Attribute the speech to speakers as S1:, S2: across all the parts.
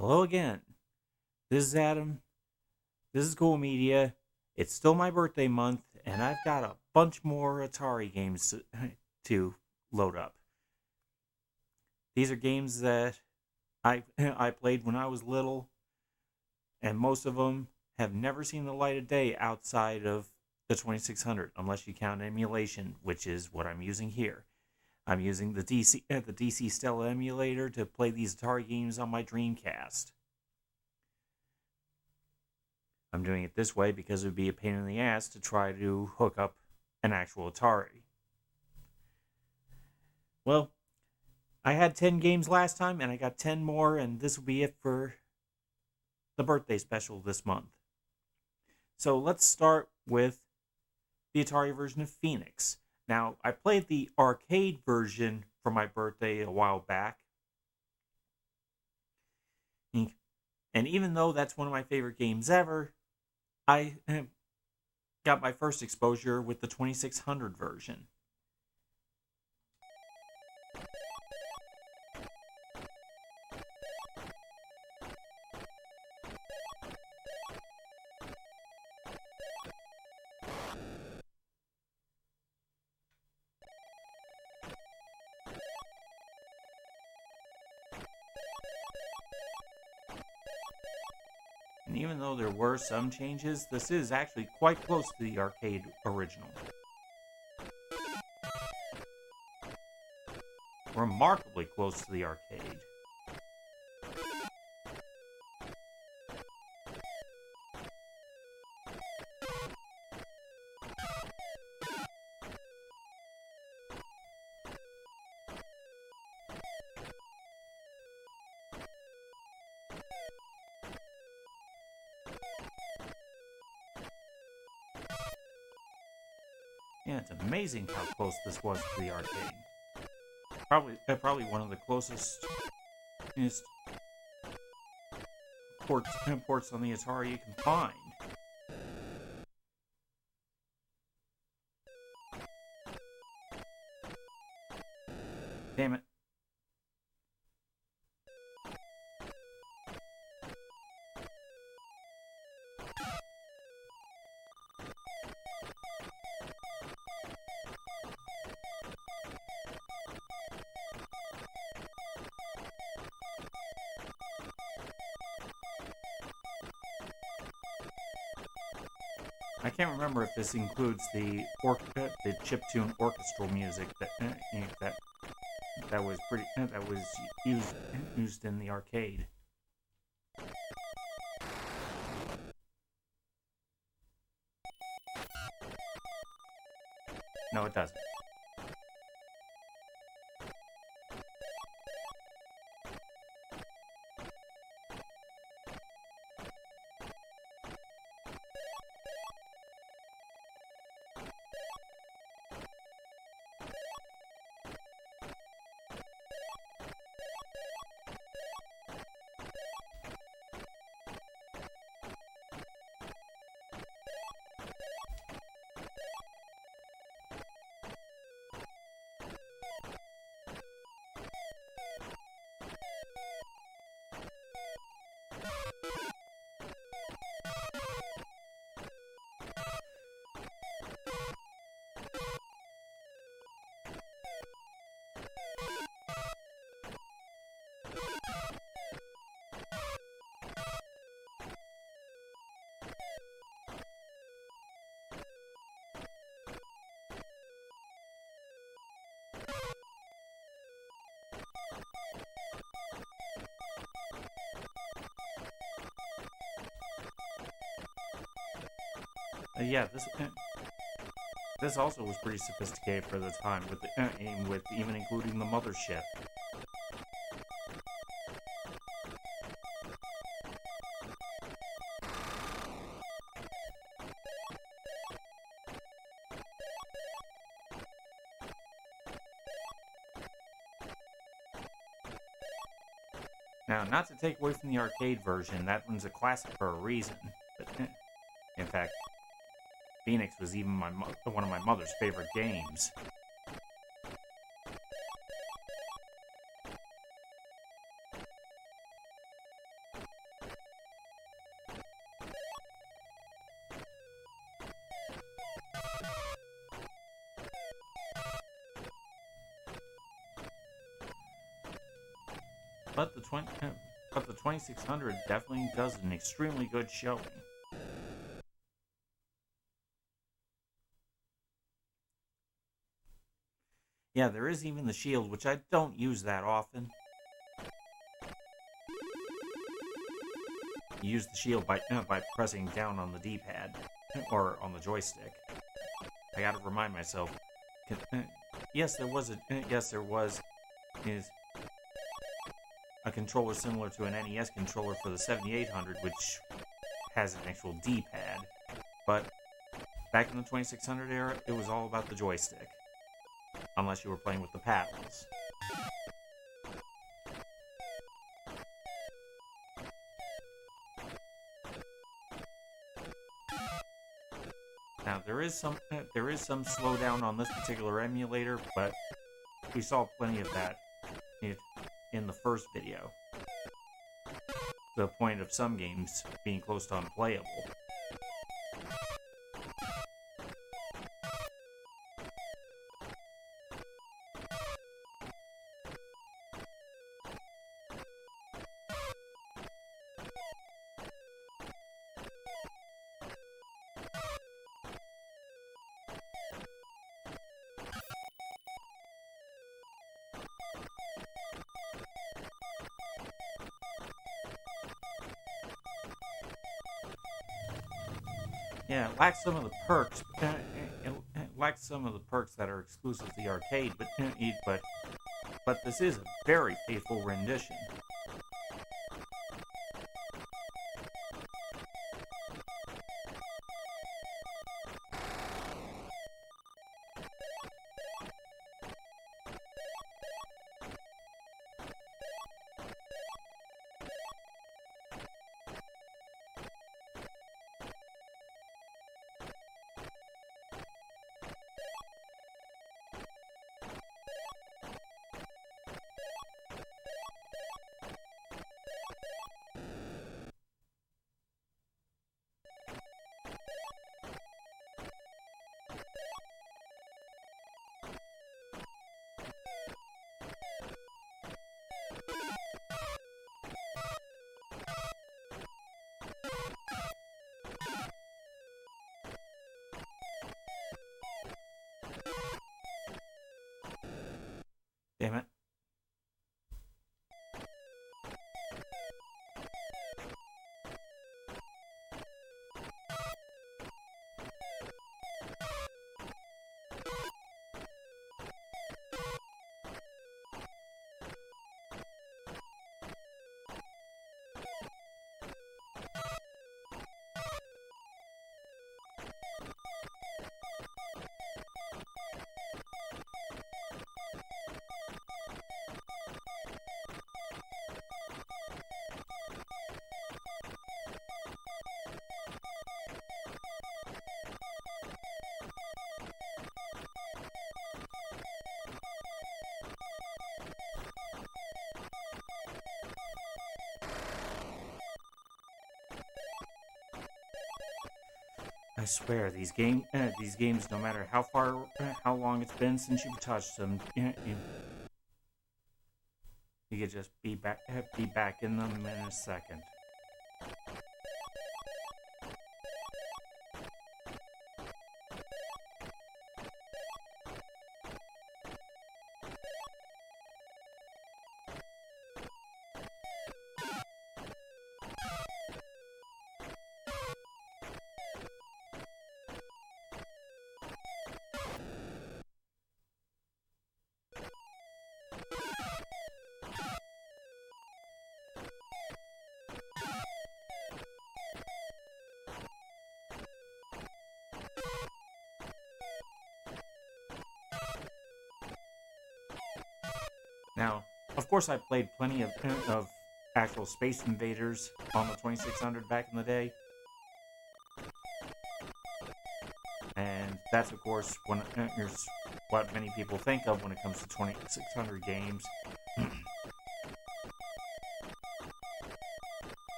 S1: Hello again. This is Adam. This is Cool Media. It's still my birthday month, and I've got a bunch more Atari games to load up. These are games that I played when I was little, and most of them have never seen the light of day outside of the 2600, unless you count emulation, which is what I'm using here. I'm using the DC Stella emulator to play these Atari games on my Dreamcast. I'm doing it this way because it would be a pain in the ass to try to hook up an actual Atari. Well, I had 10 games last time, and I got 10 more, and this will be it for the birthday special this month. So let's start with the Atari version of Phoenix. Now, I played the arcade version for my birthday a while back. And even though that's one of my favorite games ever, I got my first exposure with the 2600 version. And even though there were some changes, this is actually quite close to the arcade original. Remarkably close to the arcade. Yeah, it's amazing how close this was to the arcade. Probably one of the closest ports on the Atari you can find. Damn it. I can't remember if this includes the chiptune orchestral music that was used in the arcade. No, it doesn't. Yeah, this also was pretty sophisticated for the time, with even including the mothership. Now, not to take away from the arcade version, that one's a classic for a reason. But, in fact, Phoenix was even one of my mother's favorite games. but the 2600 definitely does an extremely good showing. Yeah, there is even the shield, which I don't use that often. You use the shield by pressing down on the D-pad or on the joystick. I gotta remind myself. Yes, there was is a controller similar to an NES controller for the 7800, which has an actual D-pad. But back in the 2600 era, it was all about the joystick, unless you were playing with the paddles. Now there is some slowdown on this particular emulator, but we saw plenty of that in the first video. To the point of some games being close to unplayable. Yeah, it lacks some of the perks. It lacks some of the perks that are exclusive to the arcade, but this is a very faithful rendition. Damn it. I swear, these games, no matter how long it's been since you've touched them, you could just be back in them in a second. Now, of course, I played plenty of actual Space Invaders on the 2600 back in the day. And that's, of course, here's what many people think of when it comes to 2600 games.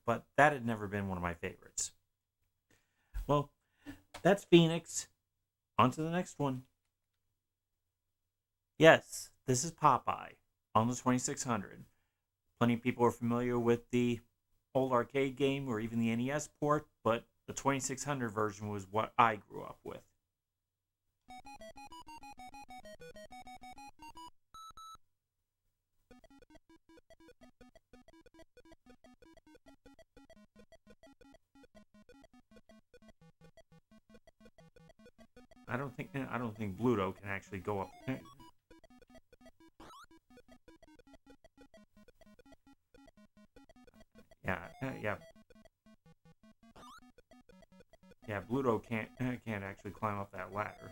S1: But that had never been one of my favorites. Well, that's Phoenix. On to the next one. Yes, this is Popeye on the 2600. Plenty of people are familiar with the old arcade game or even the NES port, but the 2600 version was what I grew up with. I don't think Bluto can actually go up. Yeah, yeah. Bluto can't actually climb up that ladder.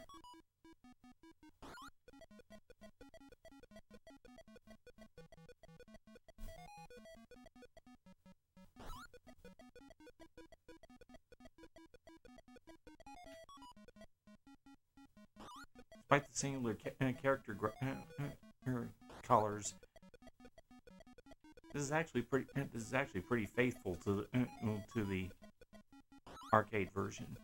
S1: Despite the singular character colors, This is actually pretty faithful to the arcade version.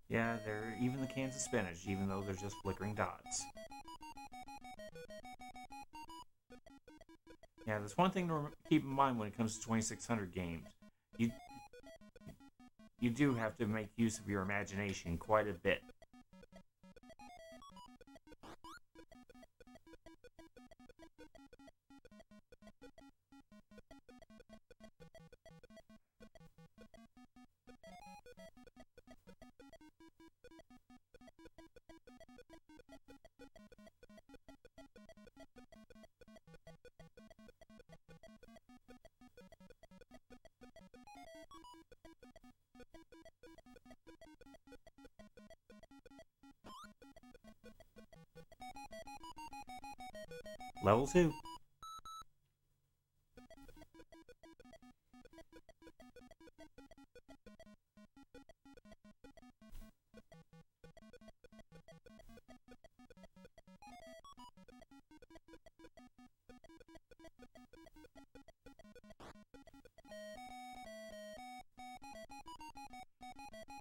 S1: Yeah, they're even the cans of spinach, even though they're just flickering dots. Yeah, there's one thing to keep in mind when it comes to 2600 games. You you do have to make use of your imagination quite a bit. Level 2.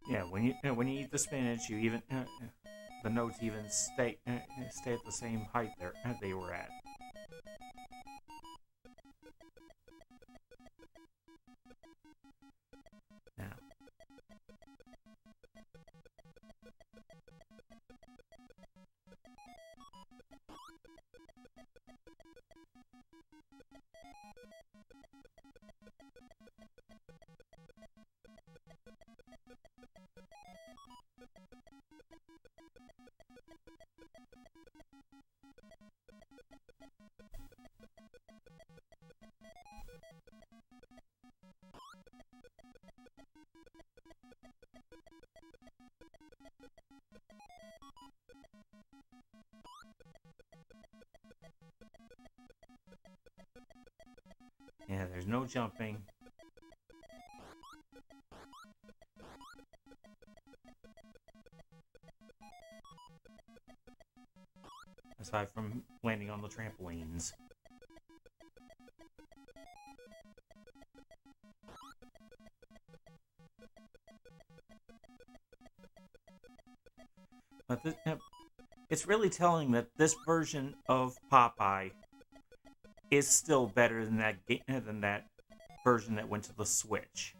S1: Yeah, when you eat the spinach, you even the notes even stay at the same height they were at. Now, yeah, there's no jumping. Aside from landing on the trampolines. But it's really telling that this version of Popeye is still better than that version that went to the Switch.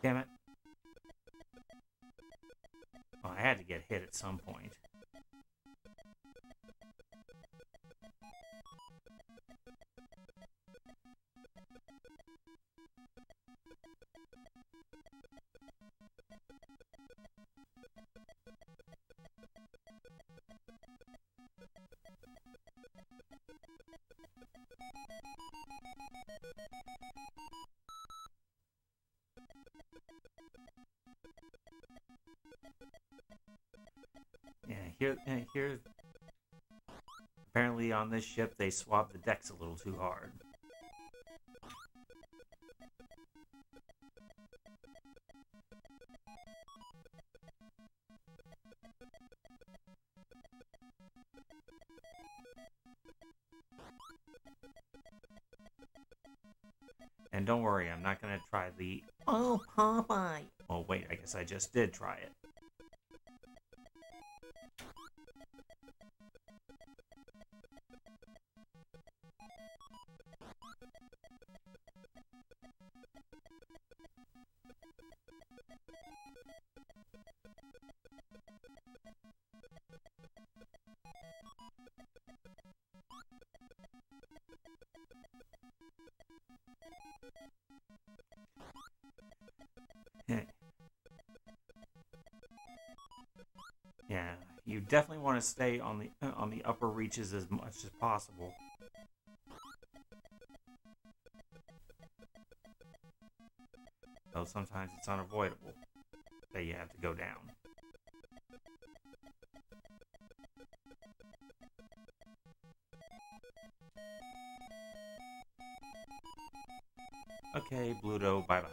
S1: Damn it. Oh, I had to get hit at some point. Yeah, here. Apparently, on this ship, they swabbed the decks a little too hard. And don't worry, I'm not gonna try the oh Popeye. Oh wait, I guess I just did try it. Yeah, you definitely want to stay on the upper reaches as much as possible. Though sometimes it's unavoidable that you have to go down. Okay, Bluto, bye bye.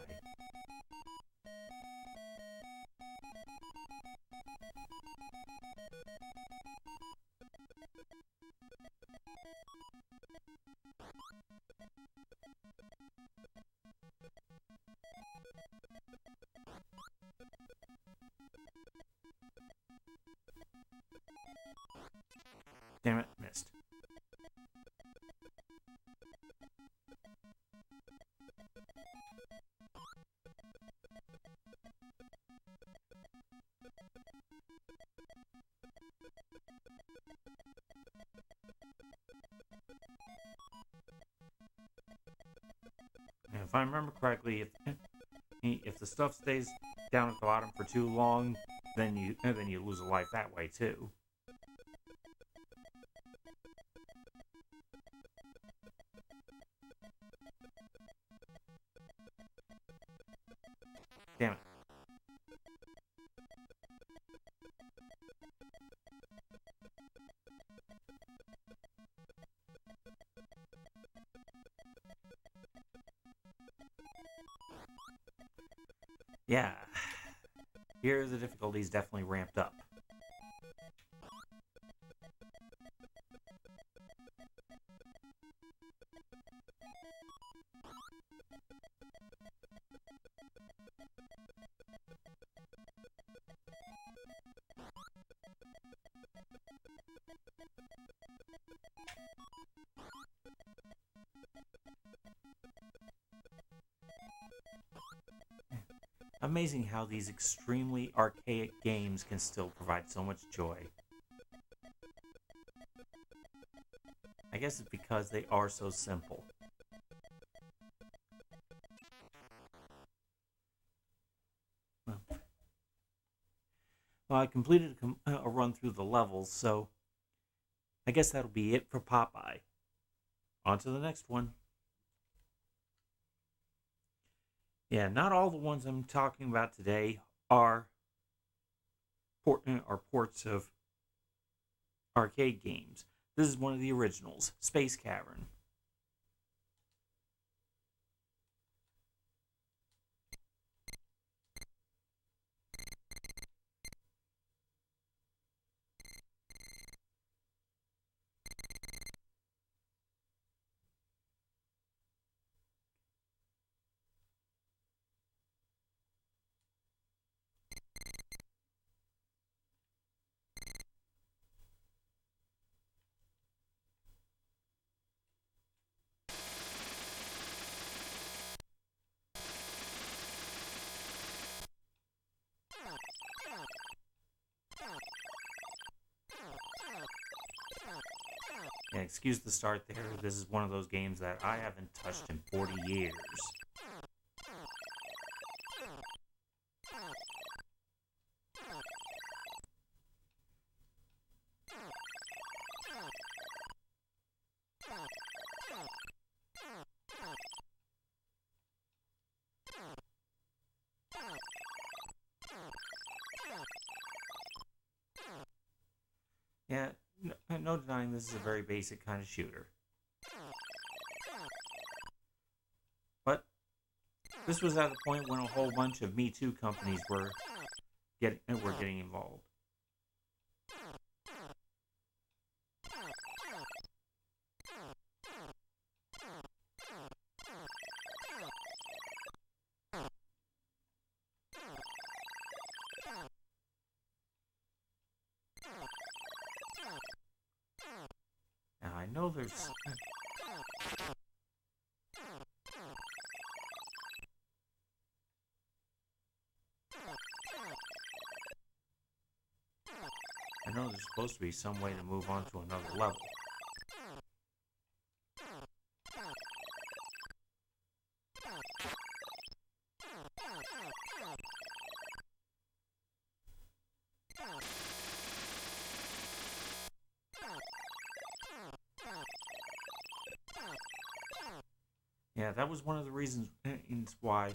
S1: Damn it, missed. And if I remember correctly, if the stuff stays down at the bottom for too long, then you lose a life that way too. Damn it. Yeah. Here the difficulty's definitely ramped up. Amazing how these extremely archaic games can still provide so much joy. I guess it's because they are so simple. Well, I completed a run through the levels, so I guess that'll be it for Popeye. On to the next one. Yeah, not all the ones I'm talking about today are ports of arcade games. This is one of the originals, Space Cavern. Yeah, excuse the start there. This is one of those games that I haven't touched in 40 years. Yeah, no denying this is a very basic kind of shooter. But this was at a point when a whole bunch of Me Too companies were getting involved. Now I know there's supposed to be some way to move on to another level. Yeah, that was one of the reasons why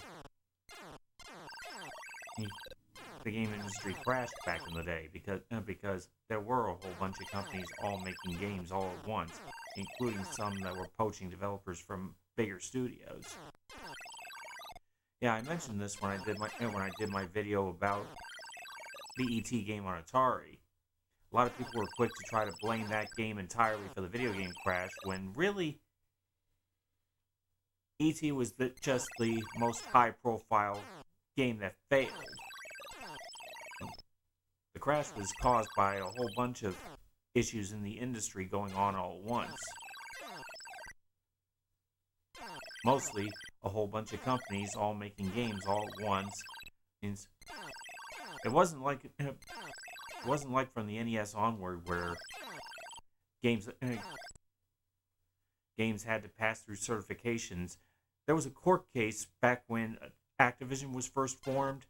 S1: the game industry crashed back in the day, because there were a whole bunch of companies all making games all at once, including some that were poaching developers from bigger studios. Yeah, I mentioned this when I did my video about the ET game on Atari. A lot of people were quick to try to blame that game entirely for the video game crash, when really ET was just the most high-profile game that failed. The crash was caused by a whole bunch of issues in the industry going on all at once. Mostly a whole bunch of companies all making games all at once. It wasn't like from the NES onward where games had to pass through certifications. There was a court case back when Activision was first formed,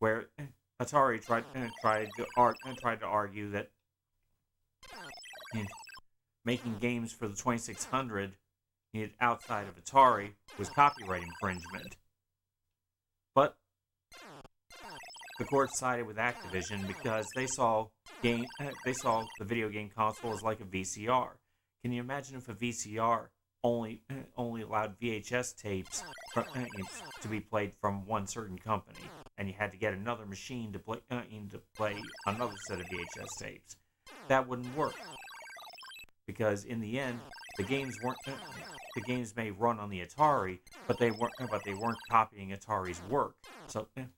S1: where Atari tried to argue that making games for the 2600 outside of Atari was copyright infringement. But the court sided with Activision because they saw the video game console as like a VCR. Can you imagine if a VCR only allowed VHS tapes to be played from one certain company, and you had to get another machine to play another set of VHS tapes? That wouldn't work, because in the end, the games may run on the Atari, but they weren't copying Atari's work, so it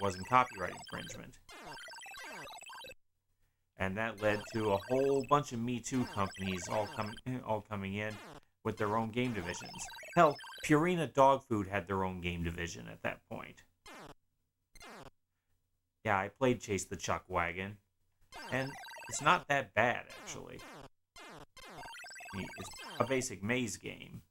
S1: wasn't copyright infringement. And that led to a whole bunch of Me Too companies all coming in with their own game divisions. Hell, Purina Dog Food had their own game division at that point. Yeah, I played Chase the Chuck Wagon, and it's not that bad, actually. It's a basic maze game.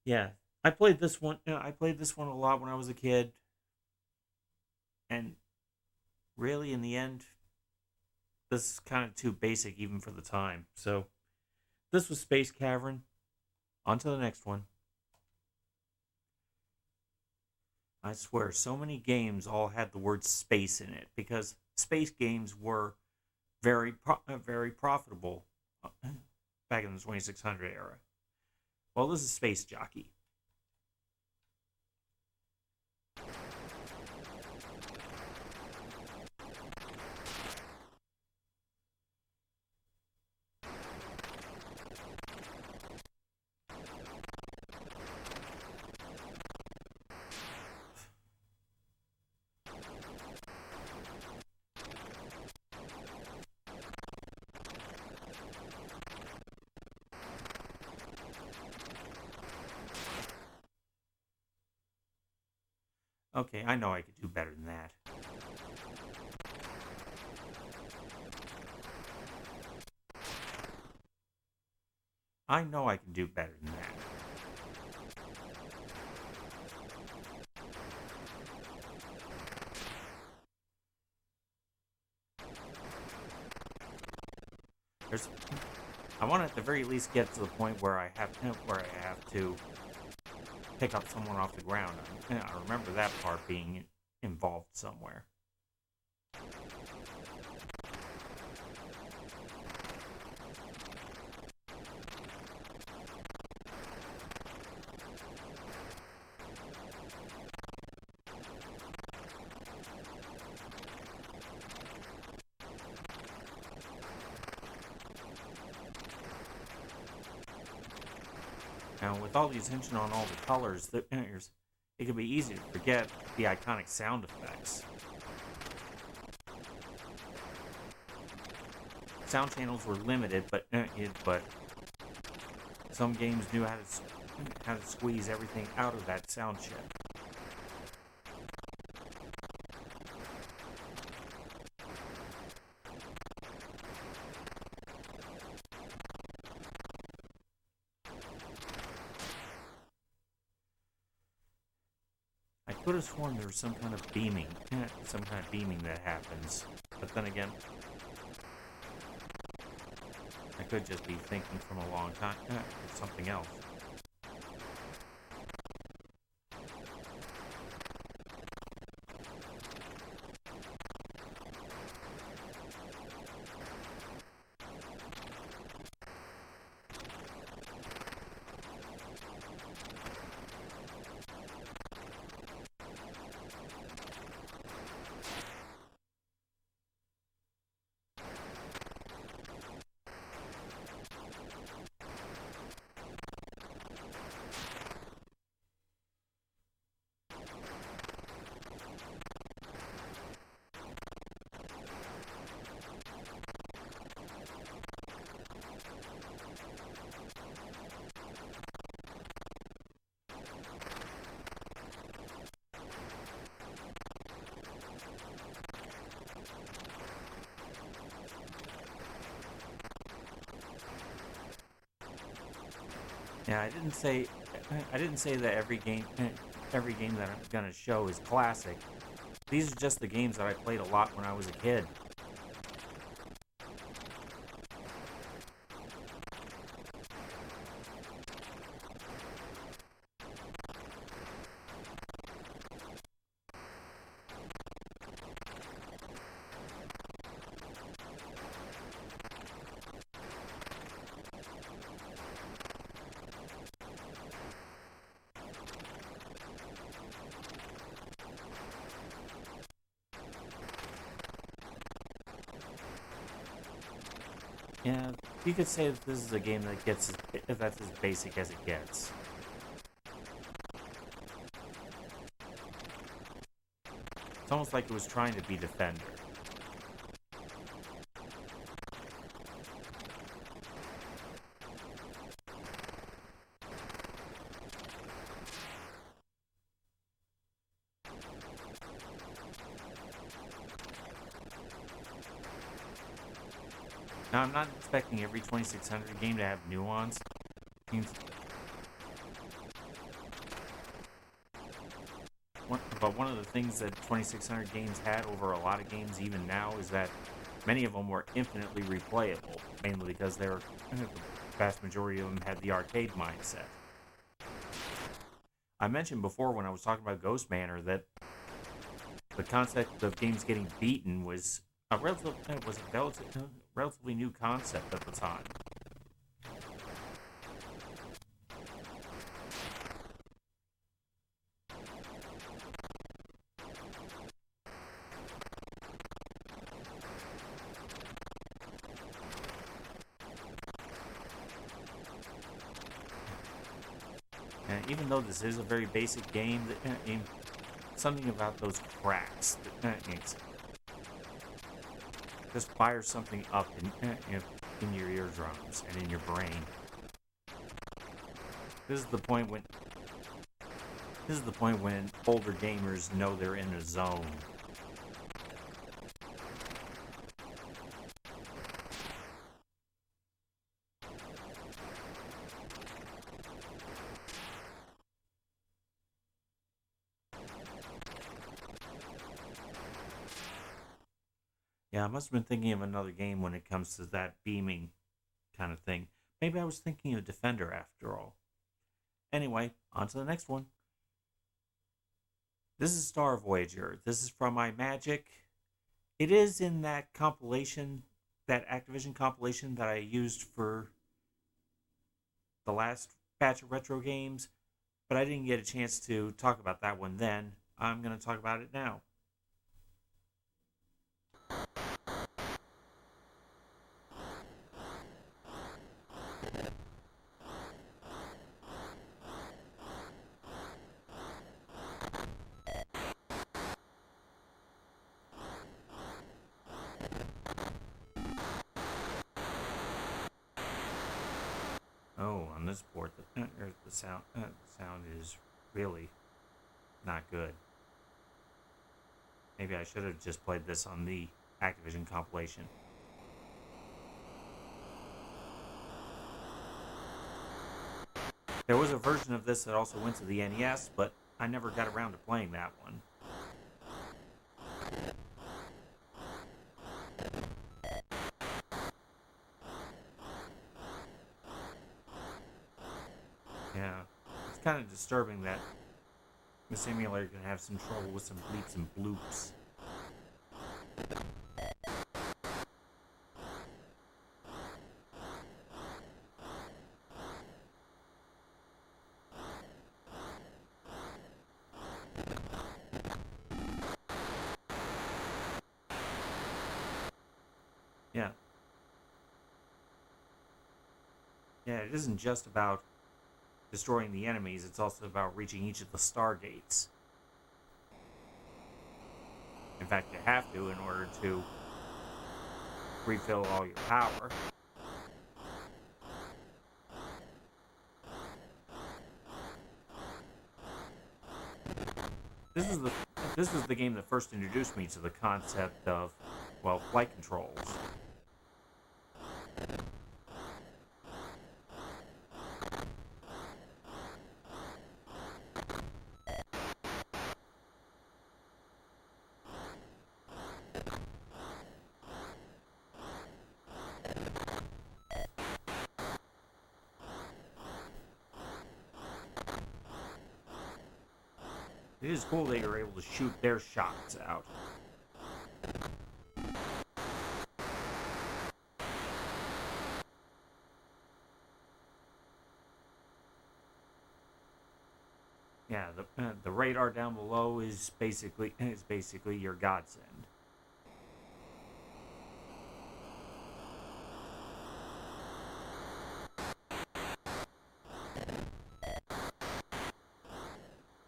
S1: Yeah. I played this one a lot when I was a kid, and really, in the end, this is kind of too basic even for the time. So, this was Space Cavern. On to the next one. I swear, so many games all had the word space in it, because space games were very profitable back in the 2600 era. Well, this is Space Jockey. Okay, I know I could do better than that. I know I can do better than that. I want to at the very least get to the point where I have to pick up someone off the ground. I remember that part being involved somewhere. Now, with all the attention on all the colors, it could be easy to forget the iconic sound effects. Sound channels were limited, but some games knew how to squeeze everything out of that sound chip. I could have sworn there was some kind of beaming that happens, but then again, I could just be thinking from a long time something else. Yeah, I didn't say that every game that I'm gonna show is classic. These are just the games that I played a lot when I was a kid. Yeah, you could say that this is a game that's as basic as it gets. It's almost like it was trying to be Defender. Now, I'm not expecting every 2600 game to have nuance. But one of the things that 2600 games had over a lot of games even now is that many of them were infinitely replayable, mainly because the vast majority of them had the arcade mindset. I mentioned before when I was talking about Ghost Manor that the concept of games getting beaten was a relatively new concept at the time. And even though this is a very basic game, something about those cracks just fires something up in your eardrums and in your brain. This is the point This is the point when older gamers know they're in a zone. Yeah, I must have been thinking of another game when it comes to that beaming kind of thing. Maybe I was thinking of Defender after all. Anyway, on to the next one. This is Star Voyager. This is from iMagic. It is in that compilation, that Activision compilation that I used for the last batch of retro games, but I didn't get a chance to talk about that one then. I'm going to talk about it now. Oh, on this port, the sound is really not good. Maybe I should have just played this on the Activision compilation. There was a version of this that also went to the NES, but I never got around to playing that one. Yeah, it's kind of disturbing that the simulator can have some trouble with some bleeps and bloops. Yeah. Yeah, it isn't just about destroying the enemies, it's also about reaching each of the stargates. In fact, you have to in order to refill all your power. This was the game that first introduced me to the concept of, well, flight controls. It is cool that you're able to shoot their shots out. Yeah, the radar down below is basically your godsend.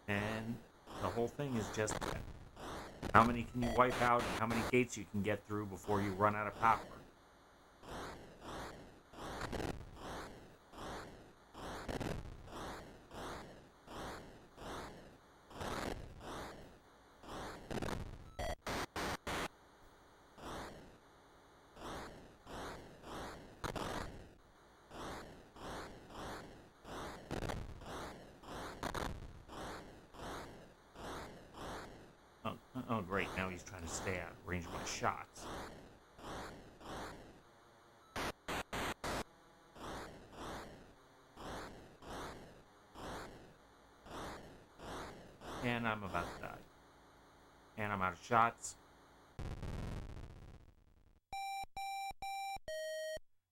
S1: And the whole thing is just how many can you wipe out and how many gates you can get through before you run out of power. Oh, great, now he's trying to stay out of range of my shots. And I'm about to die. And I'm out of shots.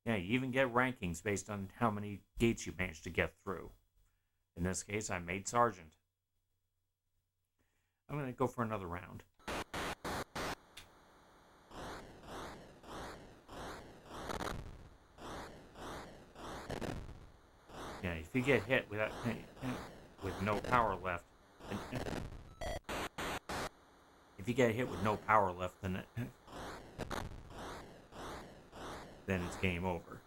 S1: Yeah, you even get rankings based on how many gates you managed to get through. In this case, I made Sergeant. I'm going to go for another round. Yeah, if you get hit with no power left, if you get hit with no power left, then it's game over.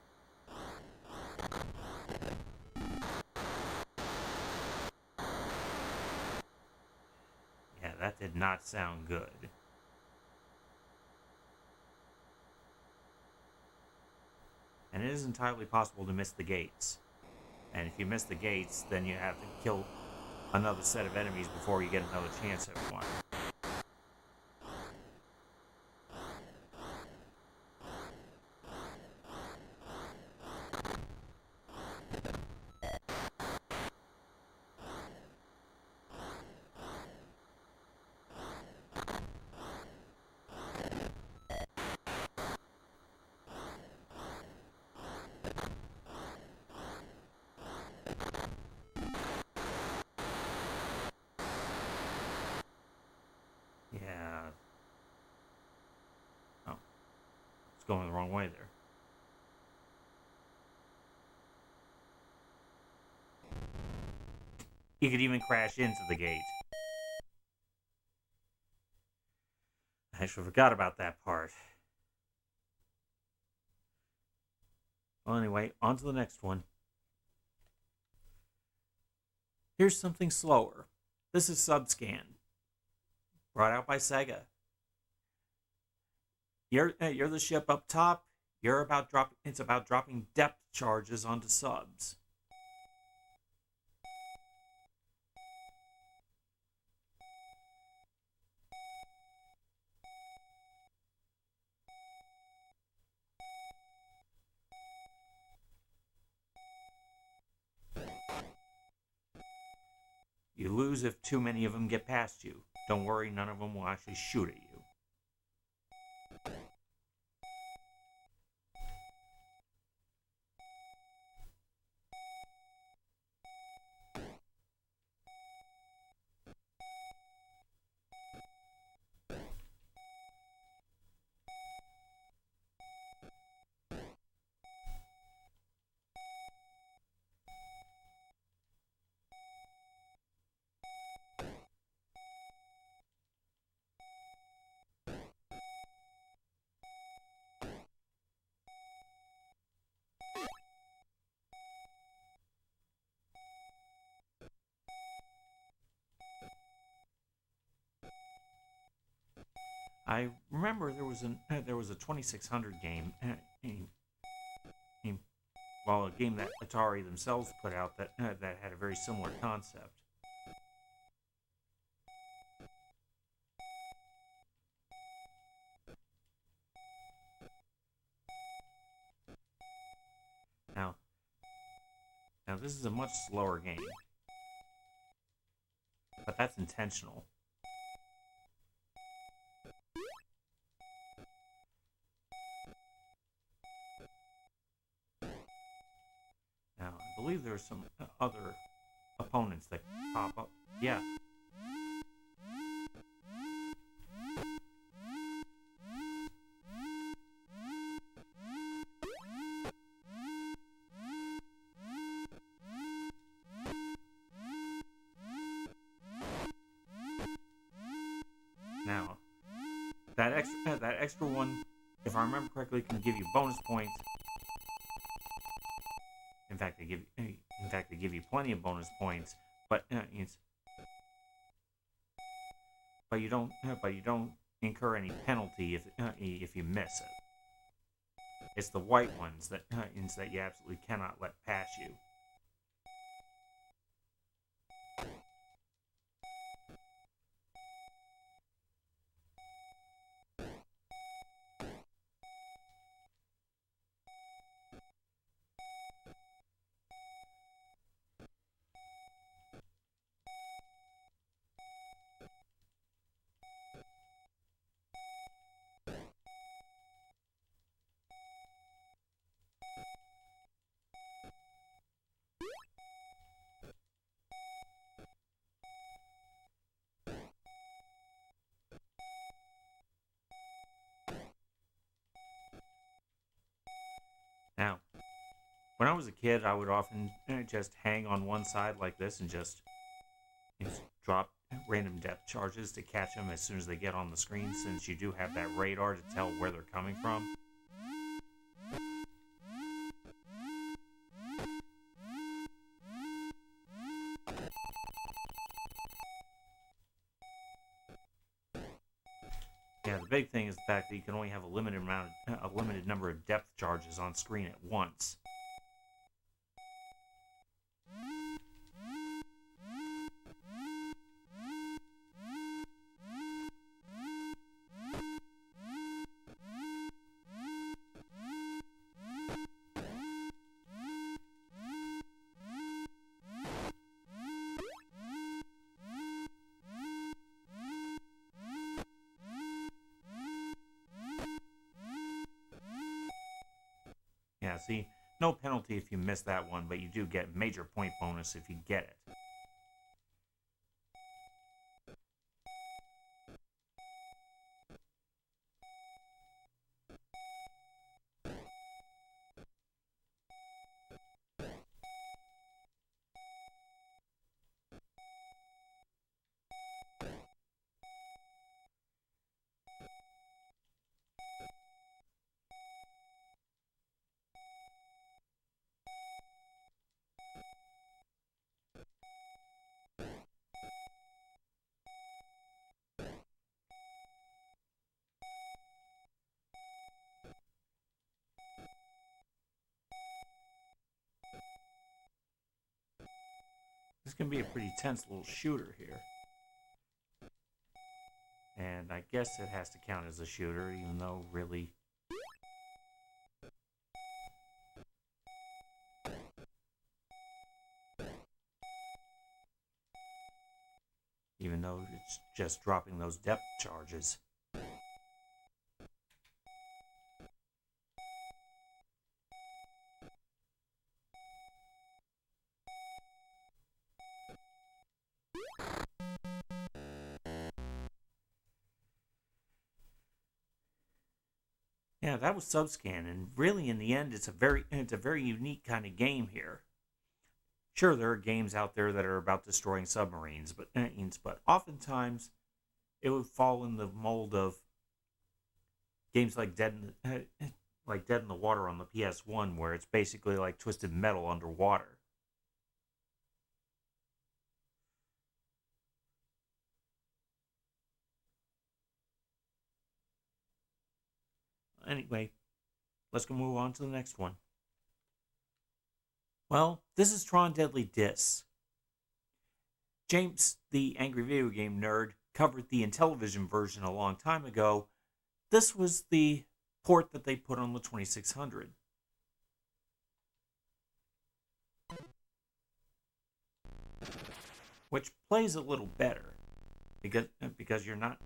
S1: did not sound good. And it is entirely possible to miss the gates. And if you miss the gates, then you have to kill another set of enemies before you get another chance at one. Yeah. Oh, it's going the wrong way there. You could even crash into the gate. I actually forgot about that part. Well, anyway, on to the next one. Here's something slower. This is Subscan, brought out by Sega. You're the ship up top. It's about dropping depth charges onto subs. You lose if too many of them get past you. Don't worry, none of them will actually shoot at you. I remember there was a 2600 game, well, a game that Atari themselves put out that had a very similar concept. Now this is a much slower game, but that's intentional. Now, I believe there are some other opponents that pop up. Yeah. Now, that extra one, if I remember correctly, can give you bonus points. In fact, they give you plenty of bonus points, but you don't incur any penalty if you miss it. It's the white ones that you absolutely cannot let pass you. Now, when I was a kid, I would often just hang on one side like this and just drop random depth charges to catch them as soon as they get on the screen, since you do have that radar to tell where they're coming from. big thing is the fact that you can only have a limited number of depth charges on screen at once. Yeah, see, no penalty if you miss that one, but you do get major point bonus if you get it. This can be a pretty tense little shooter here. And I guess it has to count as a shooter, even though really... Even though it's just dropping those depth charges. Yeah, that was Subscan, and really in the end it's a very unique kind of game here. Sure, there are games out there that are about destroying submarines, but oftentimes it would fall in the mold of games like Dead in the Water on the PS1, where it's basically like Twisted Metal underwater. Anyway, let's go move on to the next one. Well, this is Tron Deadly Dis. James, the angry video game nerd, covered the Intellivision version a long time ago. This was the port that they put on the 2600. Which plays a little better because you're not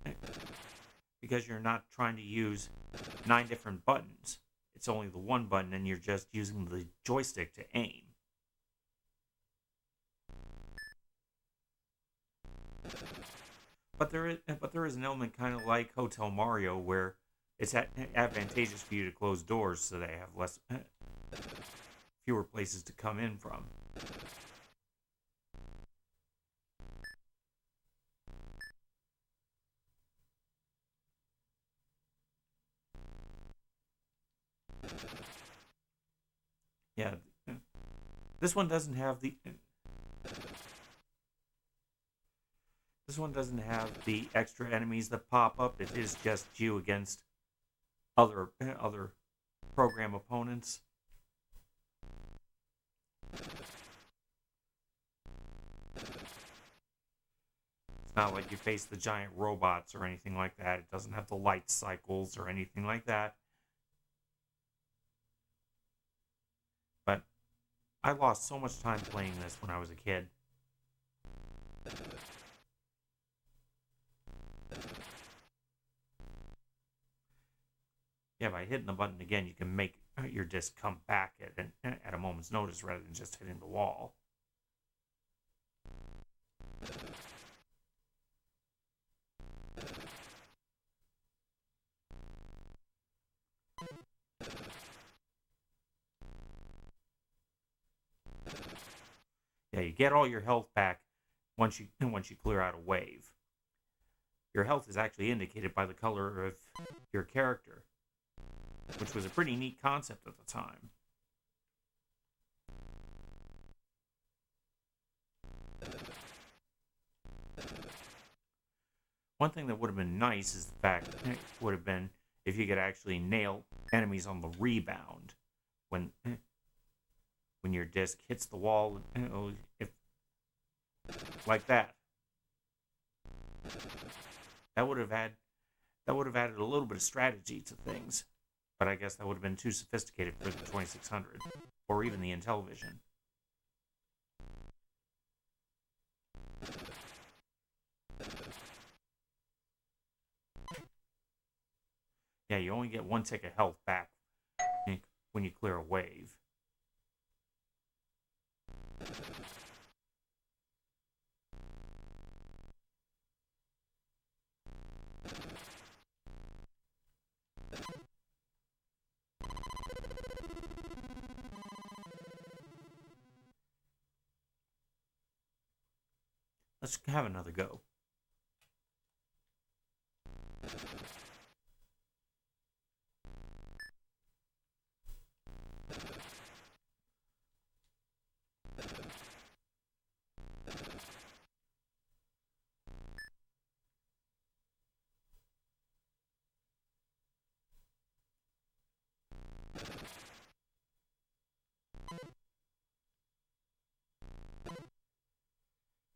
S1: trying to use 9 different buttons. It's only the one button and you're just using the joystick to aim. But there is an element kind of like Hotel Mario where it's advantageous for you to close doors so they have fewer places to come in from. Yeah, this one doesn't have the extra enemies that pop up. It is just you against other program opponents. It's not like you face the giant robots or anything like that. It doesn't have the light cycles or anything like that. But I lost so much time playing this when I was a kid. Yeah, by hitting the button again, you can make your disc come back at a moment's notice rather than just hitting the wall. Yeah, you get all your health back once you clear out a wave. Your health is actually indicated by the color of your character, which was a pretty neat concept at the time. One thing that would have been nice is the fact would have been if you could actually nail enemies on the rebound when when your disc hits the wall, if like that. That would have had that would have added a little bit of strategy to things. But I guess that would have been too sophisticated for the 2600 or even the Intellivision. Yeah, you only get one tick of health back when you clear a wave. Let's have another go.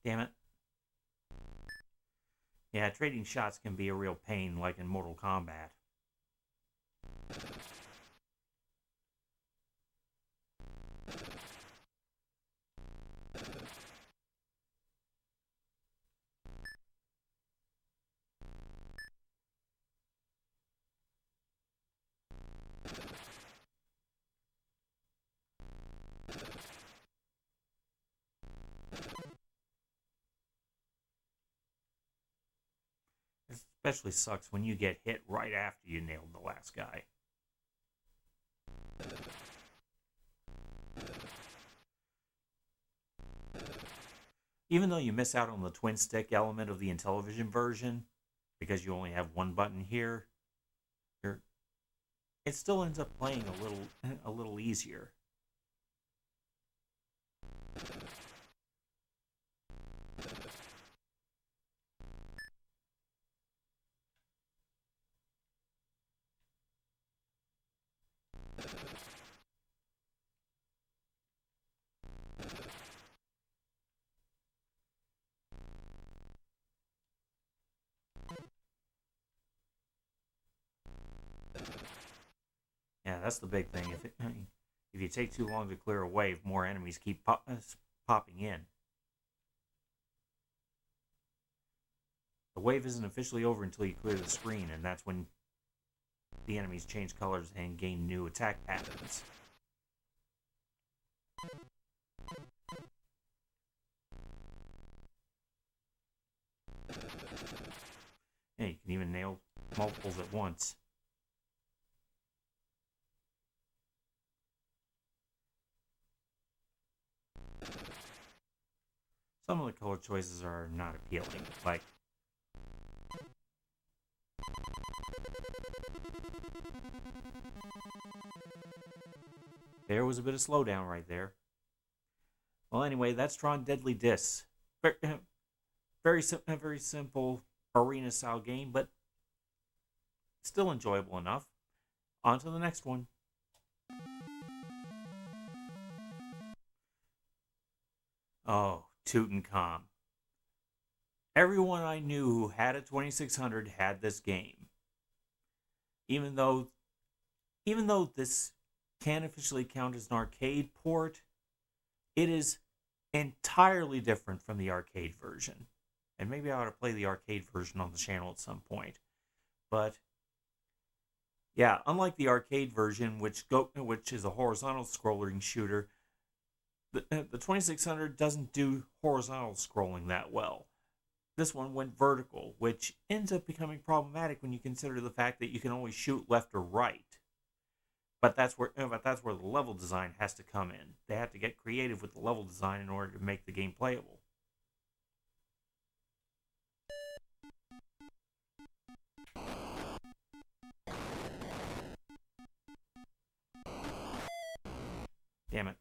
S1: Damn it. Yeah, trading shots can be a real pain, like in Mortal Kombat. It especially sucks when you get hit right after you nailed the last guy. Even though you miss out on the twin stick element of the Intellivision version, because you only have one button here, it still ends up playing a little easier. Yeah, that's the big thing. If you take too long to clear a wave, more enemies keep popping in. The wave isn't officially over until you clear the screen, and that's when the enemies change colors and gain new attack patterns. Yeah, you can even nail multiples at once. Some of the color choices are not appealing, like there was a bit of slowdown right there. Well, anyway, that's Tron Deadly Discs. Very simple arena style game, but still enjoyable enough. On to the next one. Oh, Tutankham. Everyone I knew who had a 2600 had this game. Even though this can officially count as an arcade port, it is entirely different from the arcade version. And maybe I ought to play the arcade version on the channel at some point. But yeah, unlike the arcade version, which is a horizontal scrolling shooter, the 2600 doesn't do horizontal scrolling that well. This one went vertical, which ends up becoming problematic when you consider the fact that you can only shoot left or right. But that's where the level design has to come in. They have to get creative with the level design in order to make the game playable. Damn it.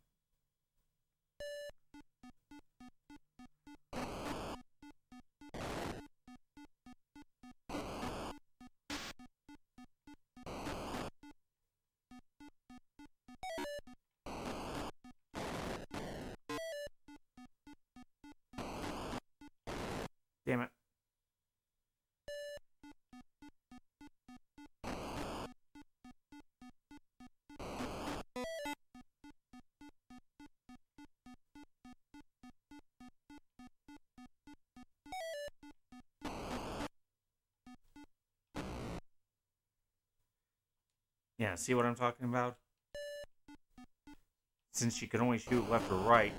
S1: Yeah, see what I'm talking about? Since you can only shoot left or right.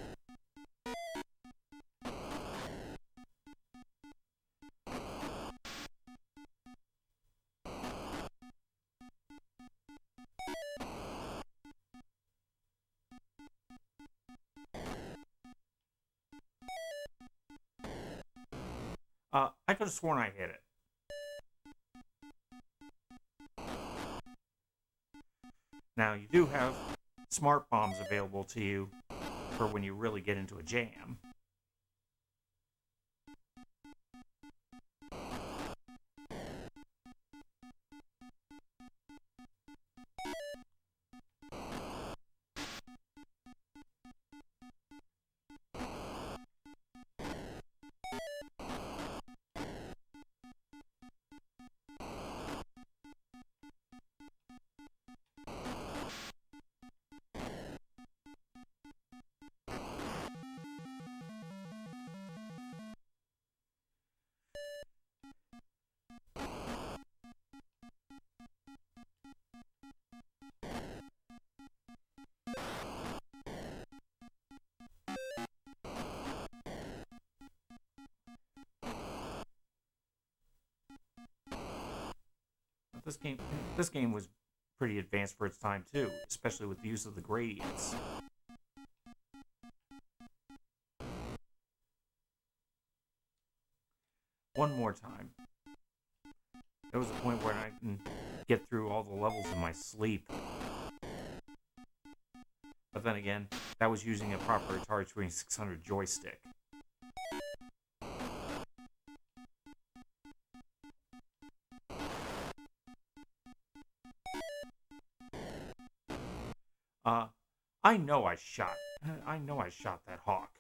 S1: I could have sworn I hit it. Now, you do have smart bombs available to you for when you really get into a jam. But this game was pretty advanced for its time too, especially with the use of the gradients. One more time. There was a point where I can get through all the levels in my sleep. But then again, that was using a proper Atari 2600 joystick. I know I shot that hawk.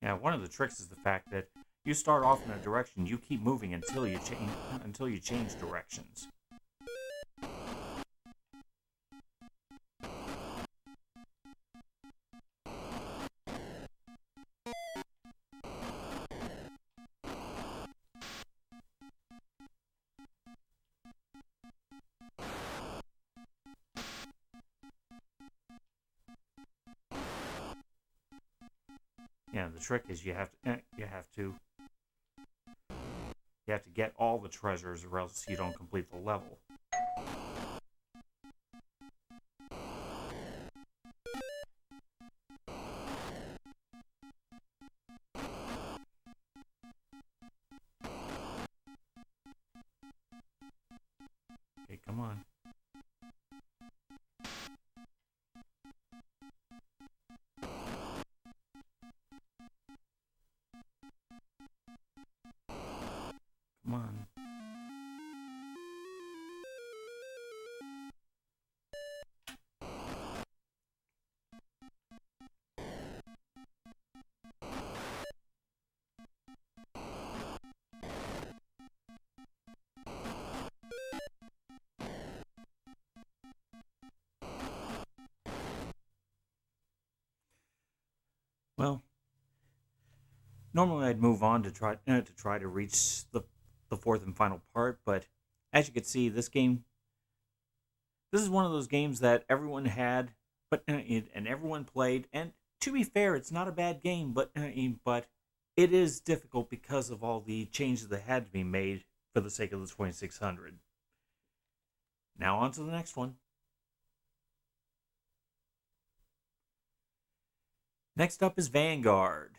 S1: Yeah, one of the tricks is the fact that you start off in a direction, you keep moving until you change directions. Yeah, the trick is you have to get all the treasures or else you don't complete the level. Okay, come on. Come on. Well, normally I'd move on to try to reach the fourth and final part, but as you can see, this is one of those games that everyone had, and everyone played. And to be fair, it's not a bad game, but it is difficult because of all the changes that had to be made for the sake of the 2600. Now on to the next one. Next up is Vanguard.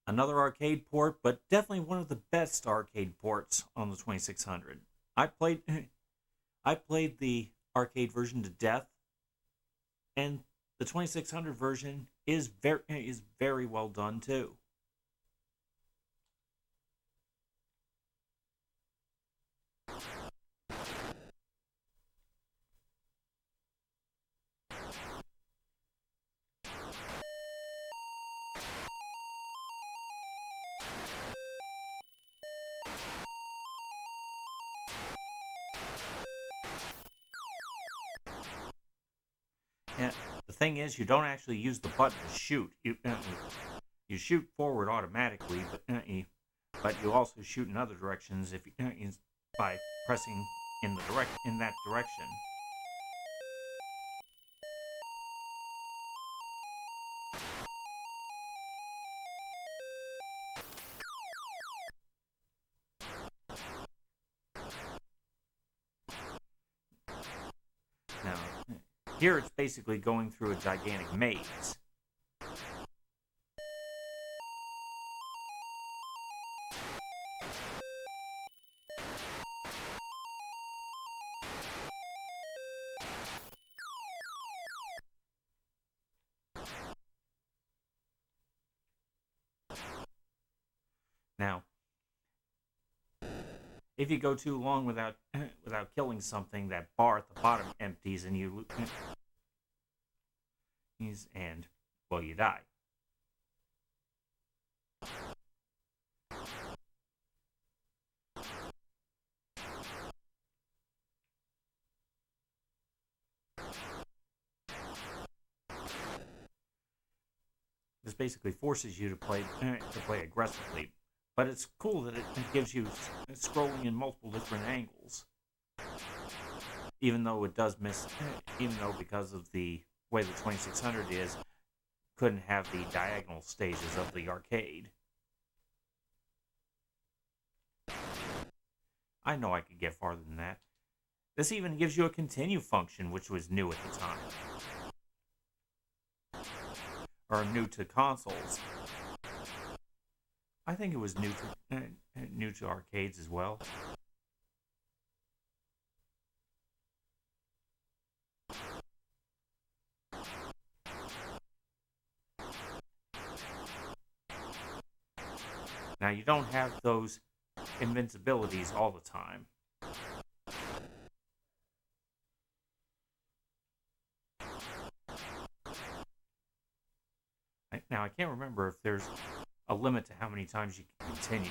S1: Another arcade port, but definitely one of the best arcade ports on the 2600. I played the arcade version to death, and The 2600 version is very well done too. And the thing is, you don't actually use the button to shoot. You shoot forward automatically, but you also shoot in other directions if by pressing in that direction. Now, here it's basically going through a gigantic maze. Now, if you go too long without killing something, that bar at the bottom empties and you die. This basically forces you to play aggressively, but it's cool that it gives you scrolling in multiple different angles. Even though it does miss, even though because of the way the 2600 is, couldn't have the diagonal stages of the arcade. I know I could get farther than that. This even gives you a continue function, which was new at the time. Or new to consoles. I think it was new to arcades as well. Now you don't have those invincibilities all the time. Now I can't remember if there's a limit to how many times you can continue.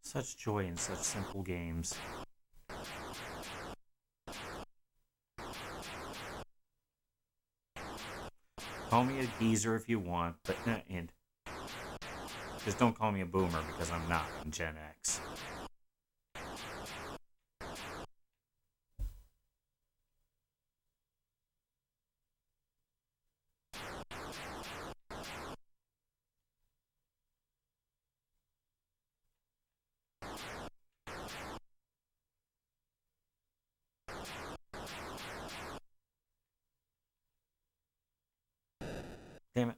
S1: Such joy in such simple games. Call me a geezer if you want, but and just don't call me a boomer because I'm not. I'm Gen X. Damn it.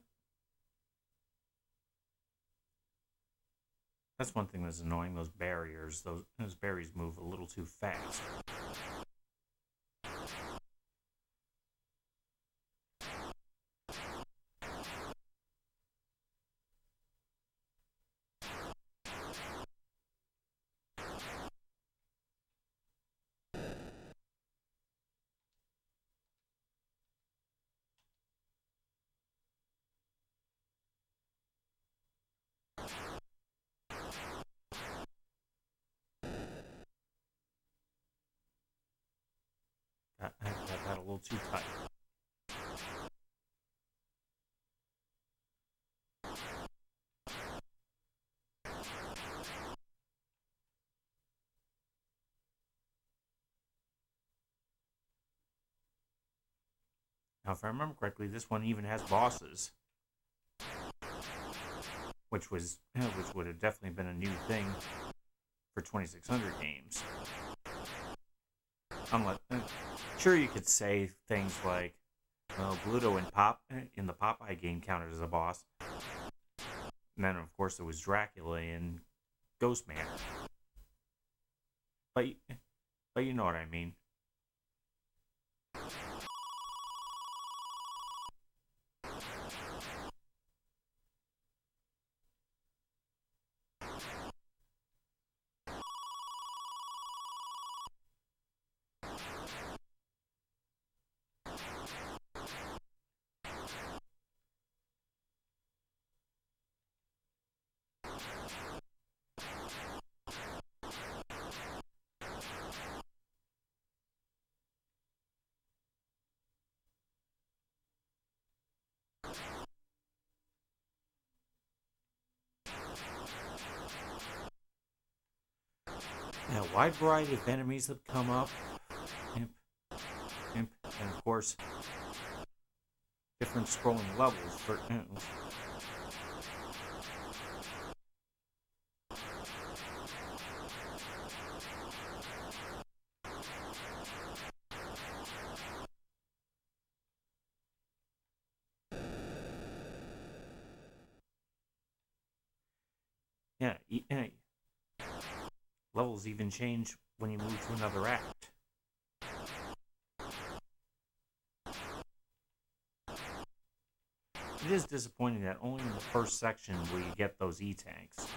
S1: That's one thing that's annoying, those barriers. Those berries move a little too fast. I got that a little too tight. Now, if I remember correctly, this one even has bosses, which would have definitely been a new thing for 2600 games. Unless, sure, you could say things like, Bluto in the Popeye game counted as a boss. And then, of course, there was Dracula in Ghostman. But you know what I mean. Yeah, a wide variety of enemies that come up. Imp, and of course, different scrolling levels for. Yeah, levels even change when you move to another act. It is disappointing that only in the first section will you get those E-tanks.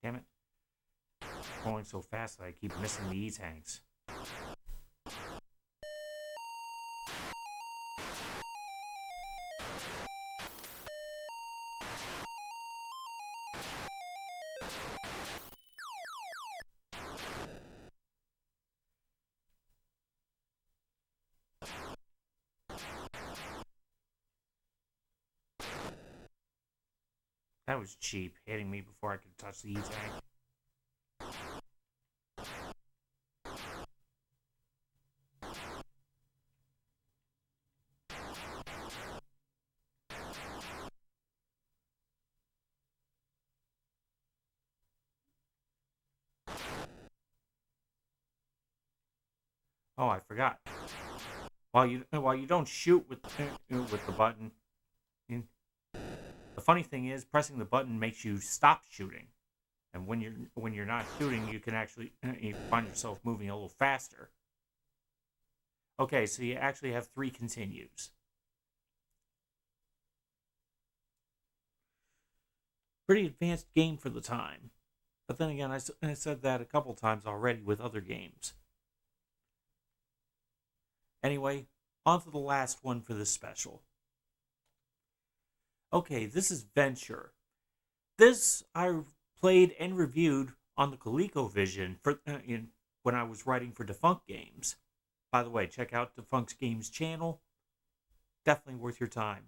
S1: Damn it. Going so fast that I keep missing the E-tanks. That was cheap, hitting me before I could touch the E-tank. Oh, I forgot. While you don't shoot with the button, the funny thing is pressing the button makes you stop shooting, and when you're not shooting, you can actually you find yourself moving a little faster. Okay, so you actually have 3 continues. Pretty advanced game for the time. But then again, I said that a couple times already with other games. Anyway, on to the last one for this special. Okay, this is Venture. This I played and reviewed on the ColecoVision when I was writing for Defunct Games. By the way, check out Defunct Games channel. Definitely worth your time.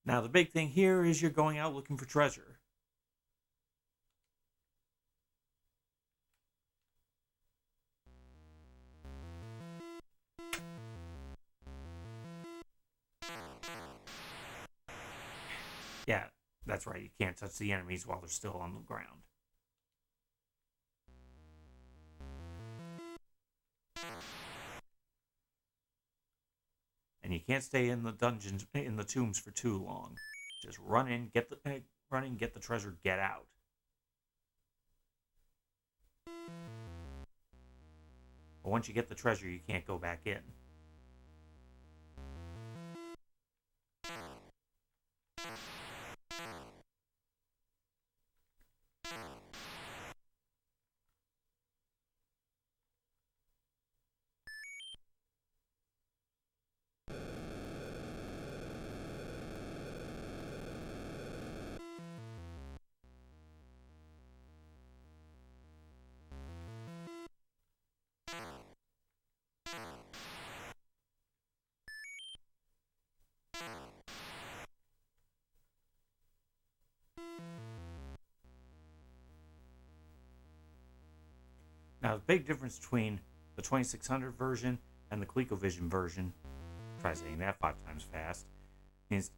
S1: Now, the big thing here is you're going out looking for treasure. Yeah, that's right. You can't touch the enemies while they're still on the ground. And you can't stay in the dungeons, in the tombs for too long. Just run in, get the treasure, get out. But once you get the treasure, you can't go back in. Now, the big difference between the 2600 version and the ColecoVision version, try saying that 5 times fast, is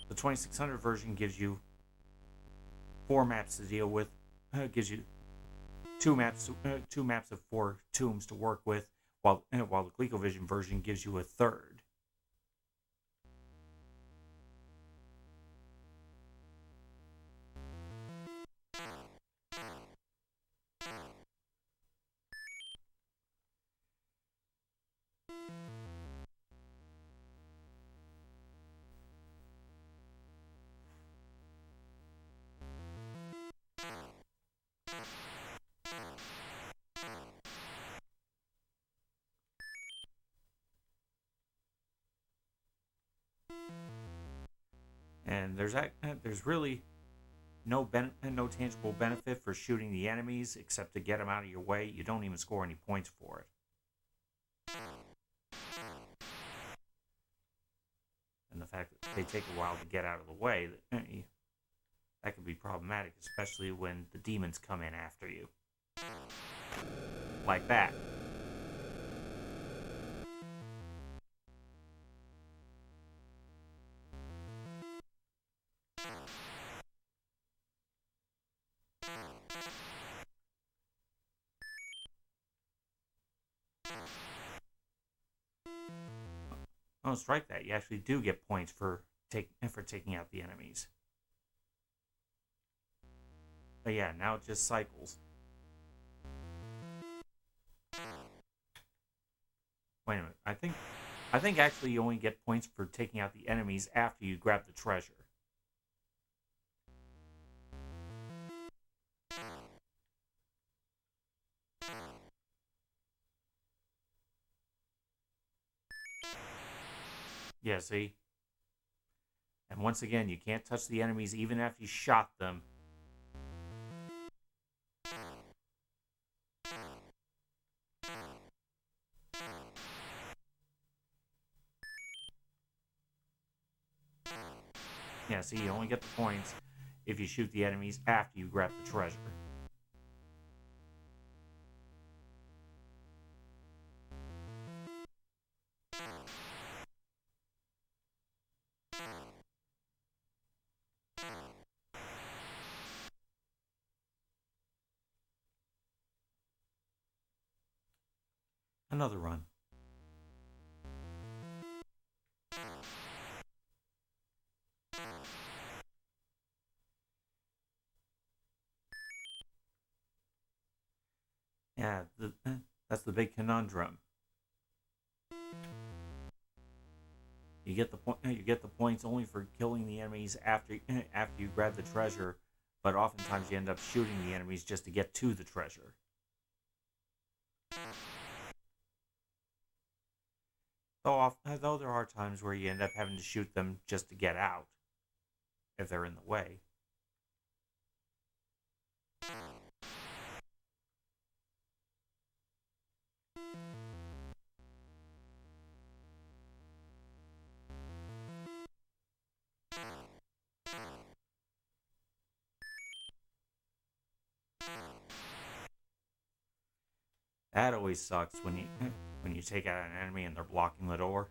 S1: the 2600 version gives you 4 maps to deal with, gives you two maps of 4 tombs to work with, while the ColecoVision version gives you a third. And there's really no tangible benefit for shooting the enemies except to get them out of your way. You don't even score any points for it. And the fact that they take a while to get out of the way, that could be problematic, especially when the demons come in after you. Like that. Oh, strike that. You actually do get points for taking out the enemies. But yeah, now it just cycles. Wait a minute. I think actually you only get points for taking out the enemies after you grab the treasure. Yeah, see? And once again, you can't touch the enemies even after you shot them. Yeah, see, you only get the points if you shoot the enemies after you grab the treasure. Another run. Yeah, that's the big conundrum. You get the points only for killing the enemies after you grab the treasure, but oftentimes you end up shooting the enemies just to get to the treasure. Though there are times where you end up having to shoot them just to get out, if they're in the way. That always sucks when you take out an enemy and they're blocking the door.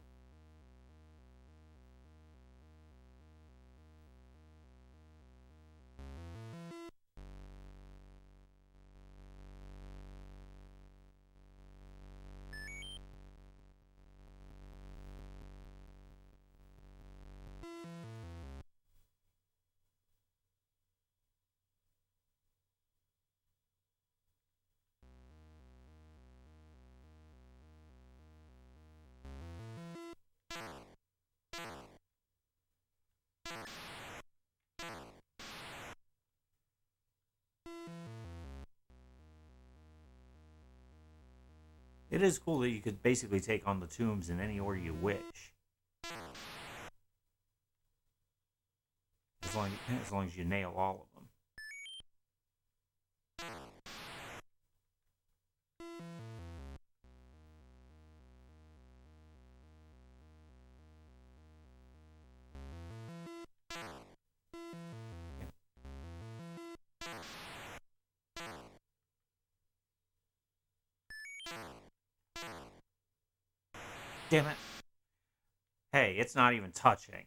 S1: It is cool that you could basically take on the tombs in any order you wish. As long as you nail all of them. Damn it. Hey, it's not even touching.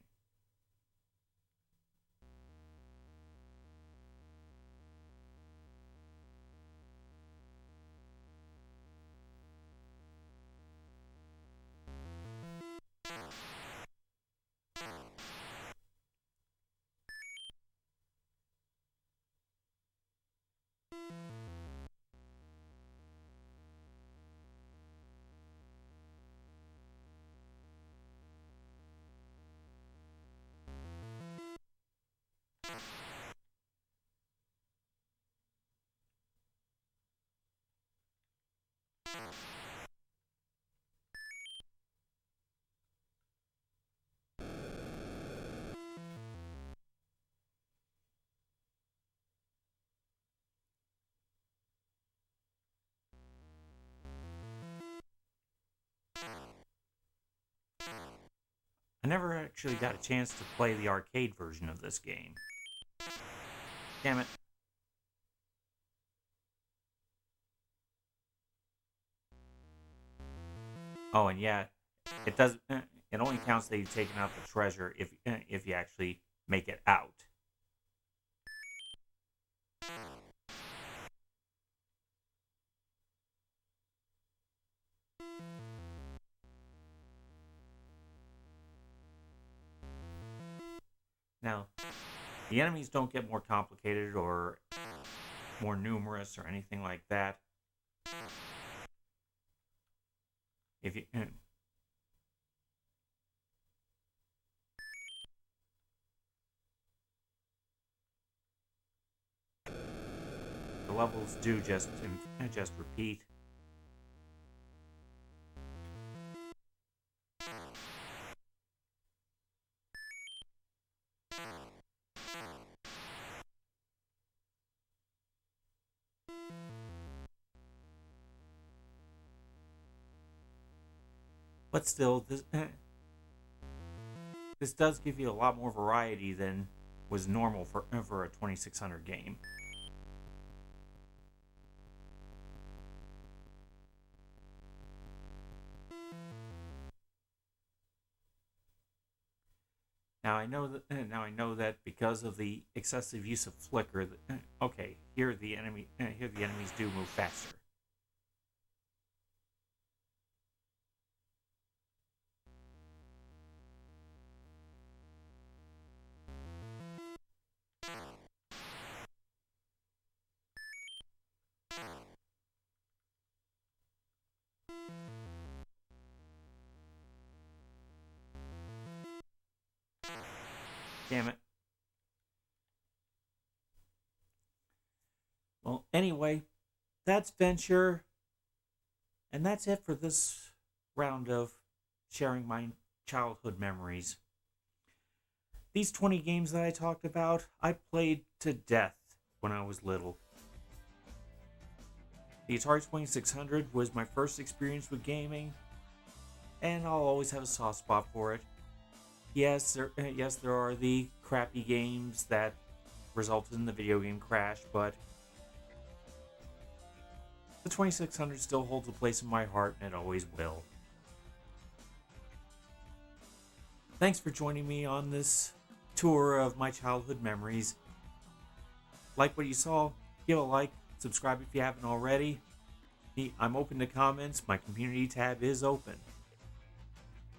S1: I never actually got a chance to play the arcade version of this game. Damn it. Oh, and yeah, it does. It only counts that you've taken out the treasure if you actually make it out. Now, the enemies don't get more complicated or more numerous or anything like that. If you the levels do just repeat. But still, this does give you a lot more variety than was normal for a 2600 game. Now I know that because of the excessive use of flicker. Okay, here the enemies do move faster. Damn it. Well, anyway, that's Venture, and that's it for this round of sharing my childhood memories. These 20 games that I talked about, I played to death when I was little. The Atari 2600 was my first experience with gaming, and I'll always have a soft spot for it. Yes, there are the crappy games that resulted in the video game crash, but the 2600 still holds a place in my heart, and it always will. Thanks for joining me on this tour of my childhood memories. Like what you saw, give a like, subscribe if you haven't already. I'm open to comments, my community tab is open.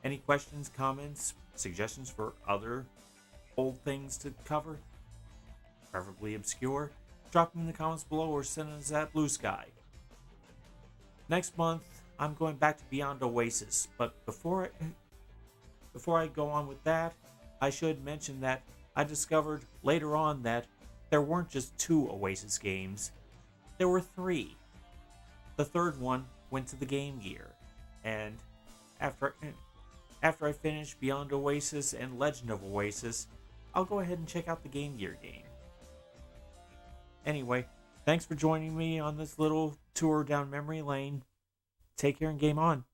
S1: Any questions, comments, suggestions for other old things to cover, preferably obscure, drop them in the comments below or send us that blue sky. Next month, I'm going back to Beyond Oasis, but before I go on with that, I should mention that I discovered later on that there weren't just 2 Oasis games, there were 3. The third one went to the Game Gear, and after I finish Beyond Oasis and Legend of Oasis, I'll go ahead and check out the Game Gear game. Anyway, thanks for joining me on this little tour down memory lane. Take care and game on.